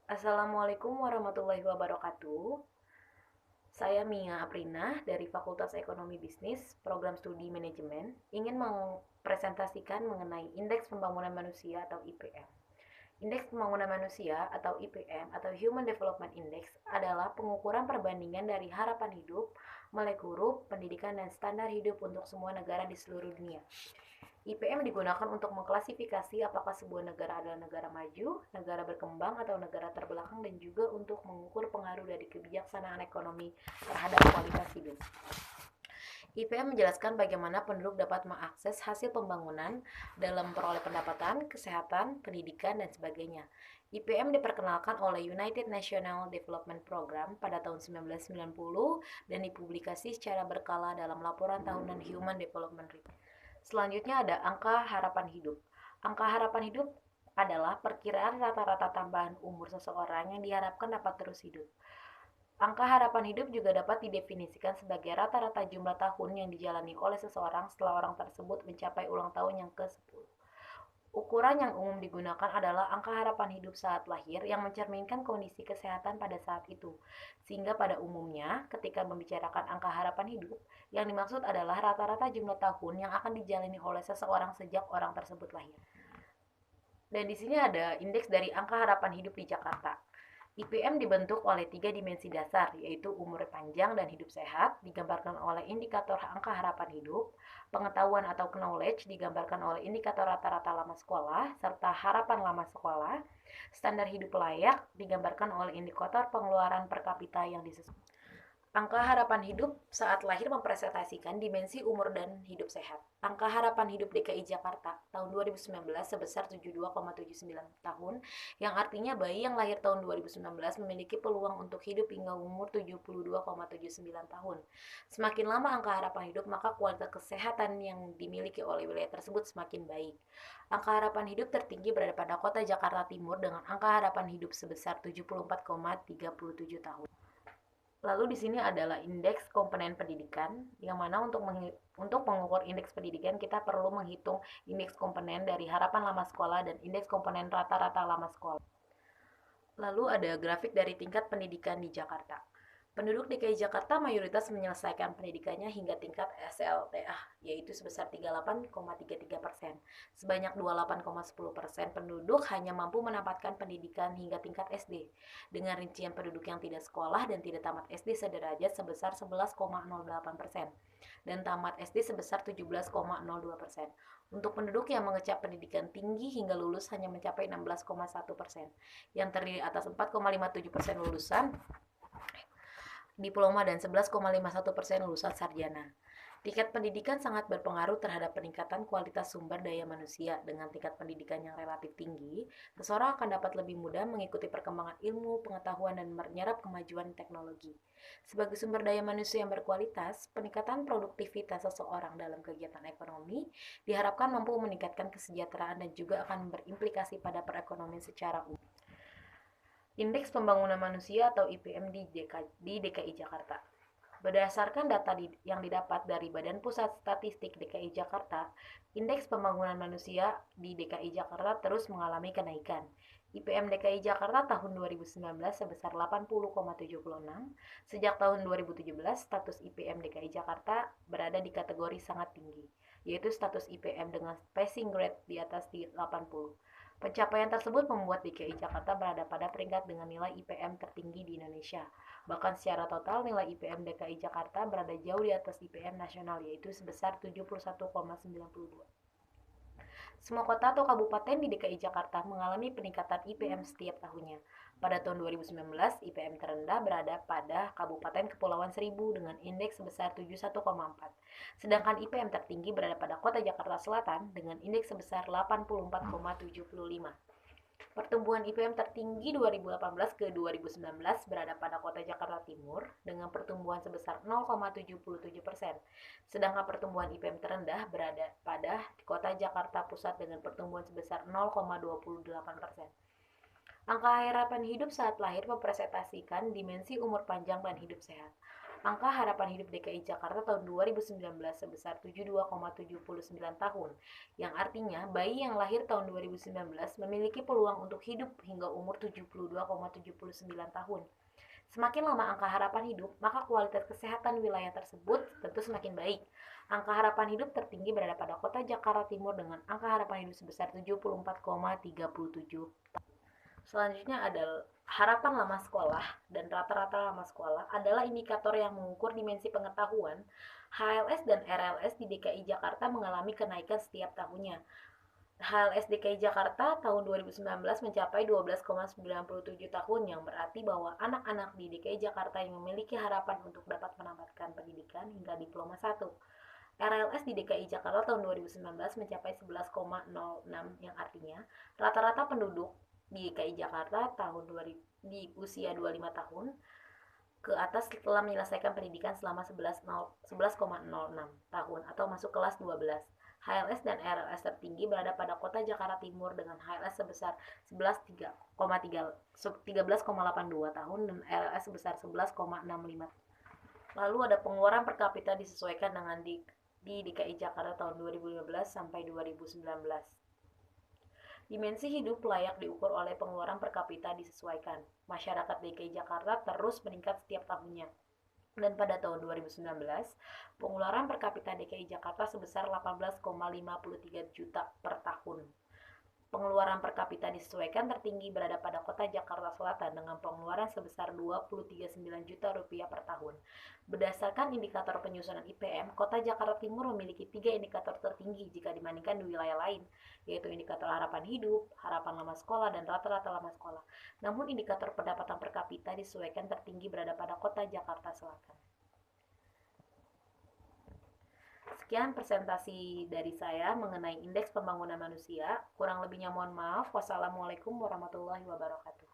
Assalamualaikum warahmatullahi wabarakatuh. Saya Mia Aprina dari Fakultas Ekonomi Bisnis, Program Studi Manajemen, ingin mempresentasikan mengenai Indeks Pembangunan Manusia atau IPM. Indeks Pembangunan Manusia atau IPM atau Human Development Index adalah pengukuran perbandingan dari harapan hidup, melek huruf, pendidikan, dan standar hidup untuk semua negara di seluruh dunia. IPM digunakan untuk mengklasifikasi apakah sebuah negara adalah negara maju, negara berkembang, atau negara terbelakang, dan juga untuk mengukur pengaruh dari kebijaksanaan ekonomi terhadap kualitas hidup. IPM menjelaskan bagaimana penduduk dapat mengakses hasil pembangunan dalam memperoleh pendapatan, kesehatan, pendidikan, dan sebagainya. IPM diperkenalkan oleh United National Development Program pada tahun 1990 dan dipublikasi secara berkala dalam laporan tahunan Human Development Report. Selanjutnya ada angka harapan hidup. Angka harapan hidup adalah perkiraan rata-rata tambahan umur seseorang yang diharapkan dapat terus hidup. Angka harapan hidup juga dapat didefinisikan sebagai rata-rata jumlah tahun yang dijalani oleh seseorang setelah orang tersebut mencapai ulang tahun yang ke-10. Ukuran yang umum digunakan adalah angka harapan hidup saat lahir yang mencerminkan kondisi kesehatan pada saat itu. Sehingga pada umumnya, ketika membicarakan angka harapan hidup, yang dimaksud adalah rata-rata jumlah tahun yang akan dijalani oleh seseorang sejak orang tersebut lahir. Dan di sini ada indeks dari angka harapan hidup di Jakarta. IPM dibentuk oleh 3 dimensi dasar, yaitu umur panjang dan hidup sehat, digambarkan oleh indikator angka harapan hidup, pengetahuan atau knowledge digambarkan oleh indikator rata-rata lama sekolah, serta harapan lama sekolah, standar hidup layak digambarkan oleh indikator pengeluaran per kapita yang disesuaikan. Angka harapan hidup saat lahir mempresentasikan dimensi umur dan hidup sehat. Angka harapan hidup DKI Jakarta tahun 2019 sebesar 72,79 tahun, yang artinya bayi yang lahir tahun 2019 memiliki peluang untuk hidup hingga umur 72,79 tahun. Semakin lama angka harapan hidup, maka kualitas kesehatan yang dimiliki oleh wilayah tersebut semakin baik. Angka harapan hidup tertinggi berada pada kota Jakarta Timur dengan angka harapan hidup sebesar 74,37 tahun. Lalu di sini adalah indeks komponen pendidikan, yang mana untuk mengukur indeks pendidikan kita perlu menghitung indeks komponen dari harapan lama sekolah dan indeks komponen rata-rata lama sekolah. Lalu ada grafik dari tingkat pendidikan di Jakarta. Penduduk DKI Jakarta mayoritas menyelesaikan pendidikannya hingga tingkat SLTA, yaitu sebesar 38,33%. Sebanyak 28,10% penduduk hanya mampu mendapatkan pendidikan hingga tingkat SD, dengan rincian penduduk yang tidak sekolah dan tidak tamat SD sederajat sebesar 11,08%, dan tamat SD sebesar 17,02%. Untuk penduduk yang mengecap pendidikan tinggi hingga lulus hanya mencapai 16,1%, yang terdiri atas 4,57% lulusan diploma dan 11,51% lulusan sarjana. Tingkat pendidikan sangat berpengaruh terhadap peningkatan kualitas sumber daya manusia. Dengan tingkat pendidikan yang relatif tinggi, seseorang akan dapat lebih mudah mengikuti perkembangan ilmu, pengetahuan, dan menyerap kemajuan teknologi. Sebagai sumber daya manusia yang berkualitas, peningkatan produktivitas seseorang dalam kegiatan ekonomi diharapkan mampu meningkatkan kesejahteraan dan juga akan berimplikasi pada perekonomian secara umum. Indeks Pembangunan Manusia atau IPM di DKI Jakarta. Berdasarkan data yang didapat dari Badan Pusat Statistik DKI Jakarta, Indeks Pembangunan Manusia di DKI Jakarta terus mengalami kenaikan. IPM DKI Jakarta tahun 2019 sebesar 80,76. Sejak tahun 2017, status IPM DKI Jakarta berada di kategori sangat tinggi, yaitu status IPM dengan passing grade di atas 80. Pencapaian tersebut membuat DKI Jakarta berada pada peringkat dengan nilai IPM tertinggi di Indonesia. Bahkan secara total nilai IPM DKI Jakarta berada jauh di atas IPM nasional, yaitu sebesar 71,92. Semua kota atau kabupaten di DKI Jakarta mengalami peningkatan IPM setiap tahunnya. Pada tahun 2019, IPM terendah berada pada Kabupaten Kepulauan Seribu dengan indeks sebesar 71,4. Sedangkan IPM tertinggi berada pada Kota Jakarta Selatan dengan indeks sebesar 84,75. Pertumbuhan IPM tertinggi 2018 ke 2019 berada pada Kota Jakarta Timur dengan pertumbuhan sebesar 0,77%. Sedangkan pertumbuhan IPM terendah berada pada Kota Jakarta Pusat dengan pertumbuhan sebesar 0,28%. Angka harapan hidup saat lahir mempresentasikan dimensi umur panjang dan hidup sehat. Angka harapan hidup DKI Jakarta tahun 2019 sebesar 72,79 tahun, yang artinya bayi yang lahir tahun 2019 memiliki peluang untuk hidup hingga umur 72,79 tahun. Semakin lama angka harapan hidup, maka kualitas kesehatan wilayah tersebut tentu semakin baik. Angka harapan hidup tertinggi berada pada kota Jakarta Timur dengan angka harapan hidup sebesar 74,37. Selanjutnya adalah harapan lama sekolah dan rata-rata lama sekolah adalah indikator yang mengukur dimensi pengetahuan. HLS dan RLS di DKI Jakarta mengalami kenaikan setiap tahunnya. HLS DKI Jakarta tahun 2019 mencapai 12,97 tahun, yang berarti bahwa anak-anak di DKI Jakarta yang memiliki harapan untuk dapat menamatkan pendidikan hingga diploma 1. RLS di DKI Jakarta tahun 2019 mencapai 11,06, yang artinya rata-rata penduduk di DKI Jakarta di usia 25 tahun ke atas telah menyelesaikan pendidikan selama 11,06 tahun atau masuk kelas 12. HLS dan RLS tertinggi berada pada kota Jakarta Timur dengan HLS sebesar 13,82 tahun dan RLS sebesar 11,65. Lalu ada pengeluaran per kapita disesuaikan dengan di DKI Jakarta tahun 2015 sampai 2019. Dimensi hidup layak diukur oleh pengeluaran per kapita disesuaikan. Masyarakat DKI Jakarta terus meningkat setiap tahunnya. Dan pada tahun 2019, pengeluaran per kapita DKI Jakarta sebesar 18,53 juta per tahun. Pengeluaran per kapita disesuaikan tertinggi berada pada kota Jakarta Selatan dengan pengeluaran sebesar 23,9 juta rupiah per tahun. Berdasarkan indikator penyusunan IPM, kota Jakarta Timur memiliki 3 indikator tertinggi jika dibandingkan di wilayah lain, yaitu indikator harapan hidup, harapan lama sekolah, dan rata-rata lama sekolah. Namun indikator pendapatan per kapita disesuaikan tertinggi berada pada kota Jakarta Selatan. Sekian presentasi dari saya mengenai indeks pembangunan manusia. Kurang lebihnya mohon maaf. Wassalamualaikum warahmatullahi wabarakatuh.